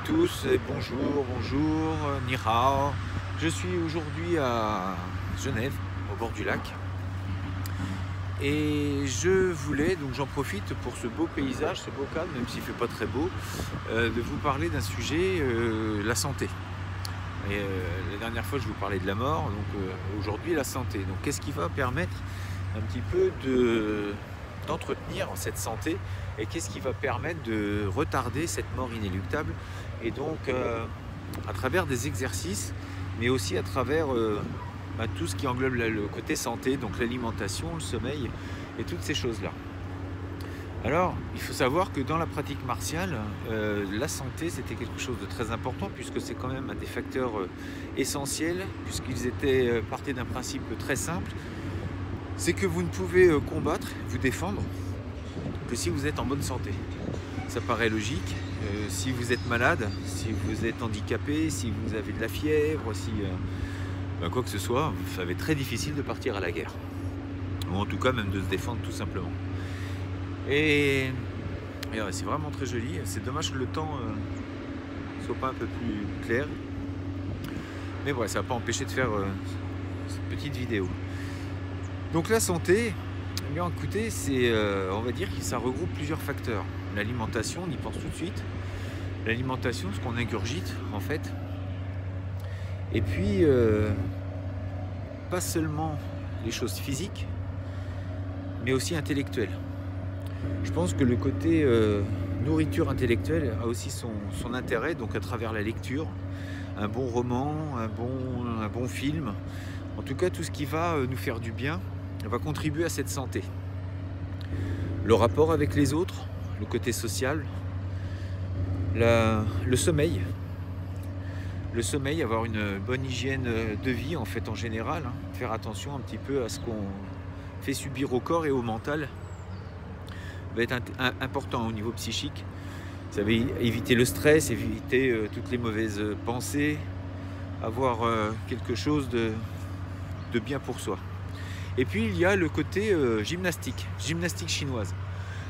tous et bonjour, ni hao. Je suis aujourd'hui à Genève, au bord du lac. Et je voulais, donc j'en profite pour ce beau paysage, ce beau cadre, même s'il ne fait pas très beau, de vous parler d'un sujet, la santé. Et la dernière fois, je vous parlais de la mort, donc aujourd'hui, la santé. Donc qu'est-ce qui va permettre un petit peu d'entretenir cette santé et qu'est-ce qui va permettre de retarder cette mort inéluctable, et donc à travers des exercices, mais aussi à travers tout ce qui englobe le côté santé, donc l'alimentation, le sommeil et toutes ces choses-là. Alors, il faut savoir que dans la pratique martiale, la santé, c'était quelque chose de très important, puisque c'est quand même un des facteurs essentiels, puisqu'ils partaient d'un principe très simple, c'est que vous ne pouvez combattre, vous défendre, que si vous êtes en bonne santé. Ça paraît logique. Si vous êtes malade, si vous êtes handicapé, si vous avez de la fièvre, si quoi que ce soit, ça va être très difficile de partir à la guerre. Ou en tout cas même de se défendre tout simplement. Et ouais, c'est vraiment très joli. C'est dommage que le temps soit pas un peu plus clair. Mais bon, ça ne va pas empêcher de faire cette petite vidéo. Donc la santé, eh bien écoutez, on va dire que ça regroupe plusieurs facteurs. L'alimentation, on y pense tout de suite. L'alimentation, ce qu'on ingurgite en fait. Et puis, pas seulement les choses physiques, mais aussi intellectuelles. Je pense que le côté nourriture intellectuelle a aussi son intérêt, donc à travers la lecture, un bon roman, un bon film, en tout cas tout ce qui va nous faire du bien, va contribuer à cette santé. Le rapport avec les autres, le côté social, le sommeil. Le sommeil, avoir une bonne hygiène de vie en fait en général, faire attention un petit peu à ce qu'on fait subir au corps et au mental, va être important au niveau psychique. Ça va éviter le stress, éviter toutes les mauvaises pensées, avoir quelque chose de bien pour soi. Et puis il y a le côté gymnastique chinoise.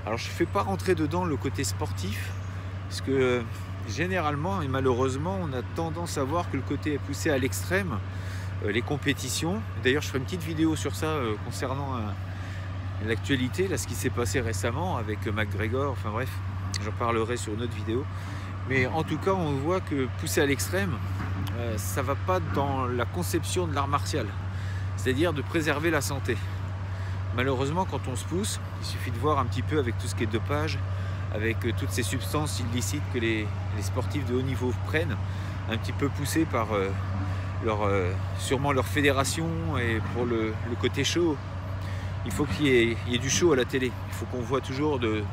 Alors je ne fais pas rentrer dedans le côté sportif, parce que généralement et malheureusement on a tendance à voir que le côté est poussé à l'extrême, les compétitions. D'ailleurs je ferai une petite vidéo sur ça concernant l'actualité, là, ce qui s'est passé récemment avec McGregor, enfin bref, j'en parlerai sur une autre vidéo. Mais en tout cas on voit que poussé à l'extrême, ça ne va pas dans la conception de l'art martial, c'est-à-dire de préserver la santé. Malheureusement, quand on se pousse, il suffit de voir un petit peu avec tout ce qui est dopage, avec toutes ces substances illicites que les sportifs de haut niveau prennent, un petit peu poussés par sûrement leur fédération, et pour le côté show. Il faut qu'il y ait du show à la télé. Il faut qu'on voit toujours de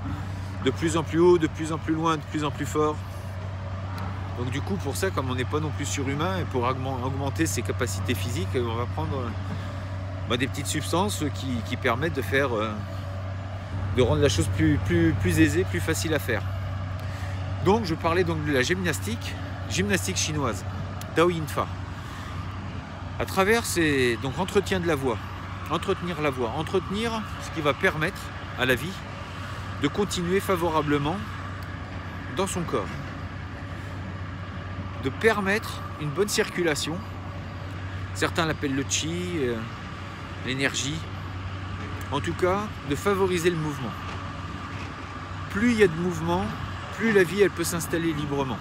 plus en plus haut, de plus en plus loin, de plus en plus fort. Donc du coup, pour ça, comme on n'est pas non plus surhumain, et pour augmenter ses capacités physiques, on va prendre des petites substances qui permettent de rendre la chose plus aisée, plus facile à faire. Donc je parlais donc de la gymnastique chinoise, Dao Yin Fa. À travers donc entretien de la voix, entretenir ce qui va permettre à la vie de continuer favorablement dans son corps, de permettre une bonne circulation. Certains l'appellent le chi, l'énergie. En tout cas, de favoriser le mouvement. Plus il y a de mouvement, plus la vie elle peut s'installer librement.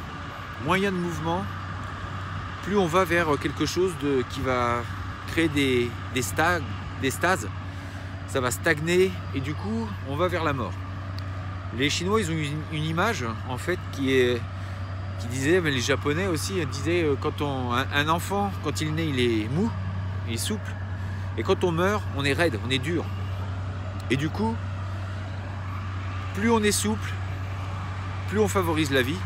Moins il y a de mouvement, plus on va vers quelque chose qui va créer des stases. Ça va stagner et du coup, on va vers la mort. Les Chinois, ils ont une image en fait qui disait, mais les Japonais aussi disaient, un enfant, quand il naît, il est mou, il est souple, et quand on meurt, on est raide, on est dur. Et du coup, plus on est souple, plus on favorise la vie,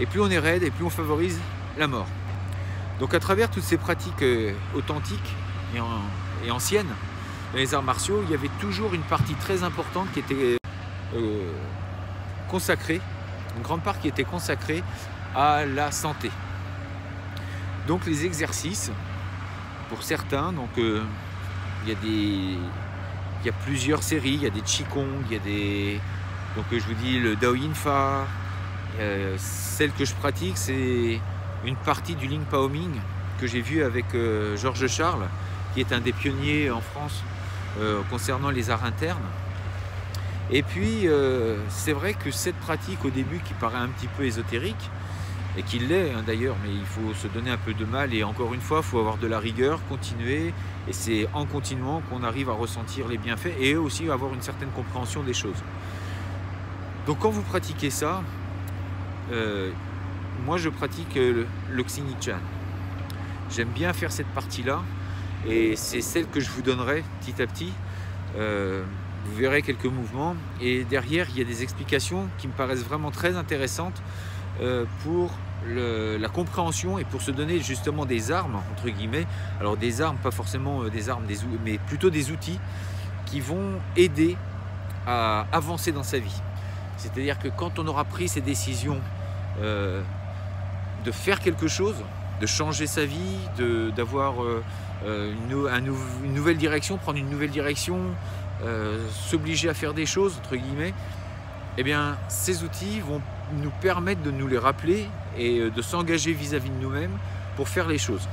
et plus on est raide, et plus on favorise la mort. Donc à travers toutes ces pratiques authentiques et anciennes, dans les arts martiaux, il y avait toujours une partie très importante qui était consacrée, une grande part qui était consacrée à la santé. Donc les exercices, pour certains, donc il y a plusieurs séries, il y a des Qigong, il y a des, donc je vous dis le Dao Yin Fa, Celle que je pratique, c'est une partie du Ling Pao Ming que j'ai vu avec Georges Charles, qui est un des pionniers en France concernant les arts internes. Et puis, c'est vrai que cette pratique, au début, qui paraît un petit peu ésotérique, et qui l'est d'ailleurs, mais il faut se donner un peu de mal, et encore une fois, il faut avoir de la rigueur, continuer, et c'est en continuant qu'on arrive à ressentir les bienfaits, et aussi avoir une certaine compréhension des choses. Donc quand vous pratiquez ça, moi je pratique le Xingyi-chan. J'aime bien faire cette partie-là, et c'est celle que je vous donnerai petit à petit. Vous verrez quelques mouvements, et derrière il y a des explications qui me paraissent vraiment très intéressantes pour la compréhension et pour se donner justement des armes, entre guillemets. Alors des armes, pas forcément des armes, mais plutôt des outils qui vont aider à avancer dans sa vie. C'est-à-dire que quand on aura pris ces décisions de faire quelque chose, de changer sa vie, d'avoir une nouvelle direction, prendre une nouvelle direction, s'obliger à faire des choses, entre guillemets, eh bien ces outils vont nous permettre de nous les rappeler et de s'engager vis-à-vis de nous-mêmes pour faire les choses.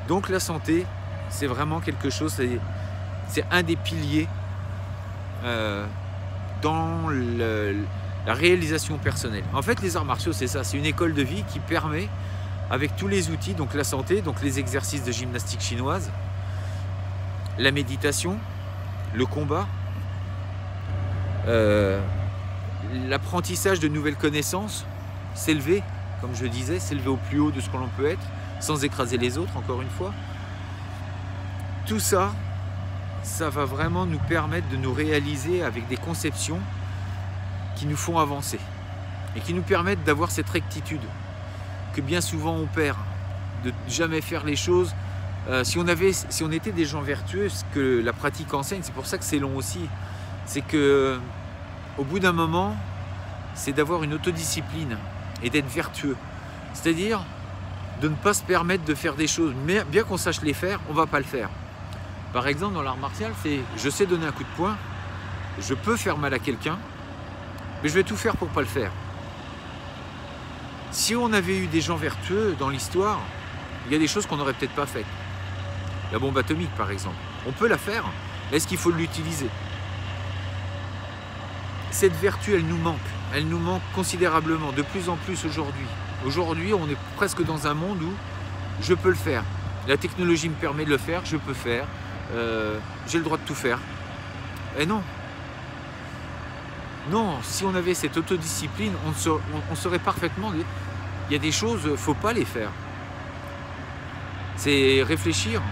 Donc la santé, c'est vraiment quelque chose, c'est un des piliers dans la réalisation personnelle. En fait, les arts martiaux, c'est ça, c'est une école de vie qui permet, avec tous les outils, donc la santé, donc les exercices de gymnastique chinoise, la méditation, le combat, l'apprentissage de nouvelles connaissances, s'élever, comme je disais, s'élever au plus haut de ce que l'on peut être, sans écraser les autres, encore une fois. Tout ça, ça va vraiment nous permettre de nous réaliser avec des conceptions qui nous font avancer et qui nous permettent d'avoir cette rectitude que bien souvent on perd, de jamais faire les choses. Si on était des gens vertueux, ce que la pratique enseigne, c'est pour ça que c'est long aussi, c'est que au bout d'un moment, c'est d'avoir une autodiscipline et d'être vertueux. C'est-à-dire de ne pas se permettre de faire des choses, mais bien qu'on sache les faire, on ne va pas le faire. Par exemple, dans l'art martial, c'est je sais donner un coup de poing, je peux faire mal à quelqu'un, mais je vais tout faire pour ne pas le faire. Si on avait eu des gens vertueux dans l'histoire, il y a des choses qu'on n'aurait peut-être pas faites. La bombe atomique, par exemple. On peut la faire, mais est-ce qu'il faut l'utiliser? Cette vertu, elle nous manque considérablement, de plus en plus aujourd'hui. Aujourd'hui, on est presque dans un monde où je peux le faire. La technologie me permet de le faire, je peux faire, j'ai le droit de tout faire. Et non. Non, si on avait cette autodiscipline, on saurait parfaitement, il y a des choses, il ne faut pas les faire. C'est réfléchir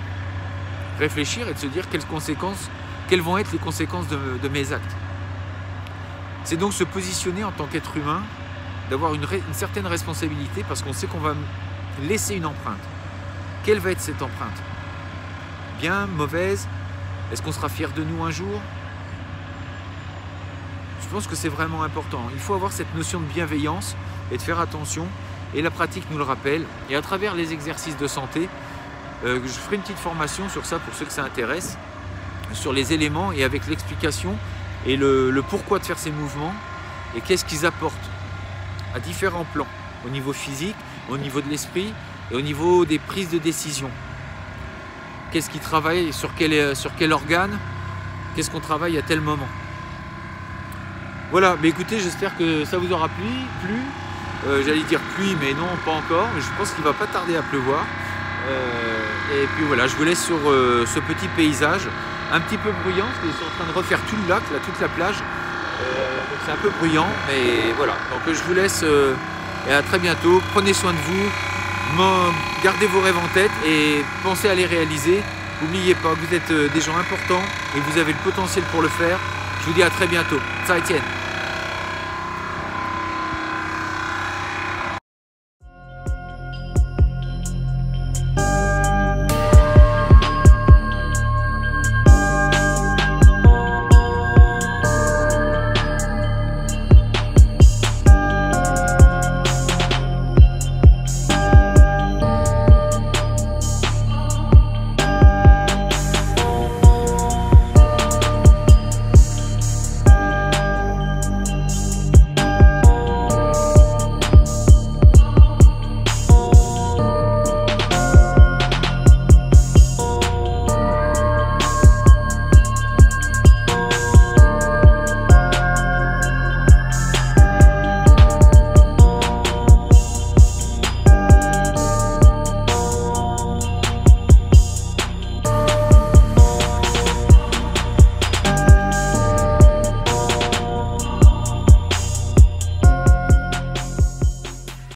et de se dire quelles vont être les conséquences de mes actes. C'est donc se positionner en tant qu'être humain, d'avoir une certaine responsabilité parce qu'on sait qu'on va laisser une empreinte. Quelle va être cette empreinte? Bien, mauvaise? Est-ce qu'on sera fier de nous un jour? Je pense que c'est vraiment important. Il faut avoir cette notion de bienveillance et de faire attention. Et la pratique nous le rappelle. Et à travers les exercices de santé, je ferai une petite formation sur ça pour ceux que ça intéresse, sur les éléments et avec l'explication et le pourquoi de faire ces mouvements et qu'est-ce qu'ils apportent à différents plans, au niveau physique, au niveau de l'esprit et au niveau des prises de décision. Qu'est-ce qui travaille, sur quel organe, qu'est-ce qu'on travaille à tel moment. Voilà, mais écoutez, j'espère que ça vous aura plu. J'allais dire pluie, mais non, pas encore. Je pense qu'il ne va pas tarder à pleuvoir. Et puis voilà, je vous laisse sur ce petit paysage, un petit peu bruyant, parce qu'ils sont en train de refaire tout le lac, là, toute la plage. Donc c'est un peu bruyant, mais voilà. Donc je vous laisse et à très bientôt. Prenez soin de vous, gardez vos rêves en tête et pensez à les réaliser. N'oubliez pas que vous êtes des gens importants et que vous avez le potentiel pour le faire. Je vous dis à très bientôt. 再见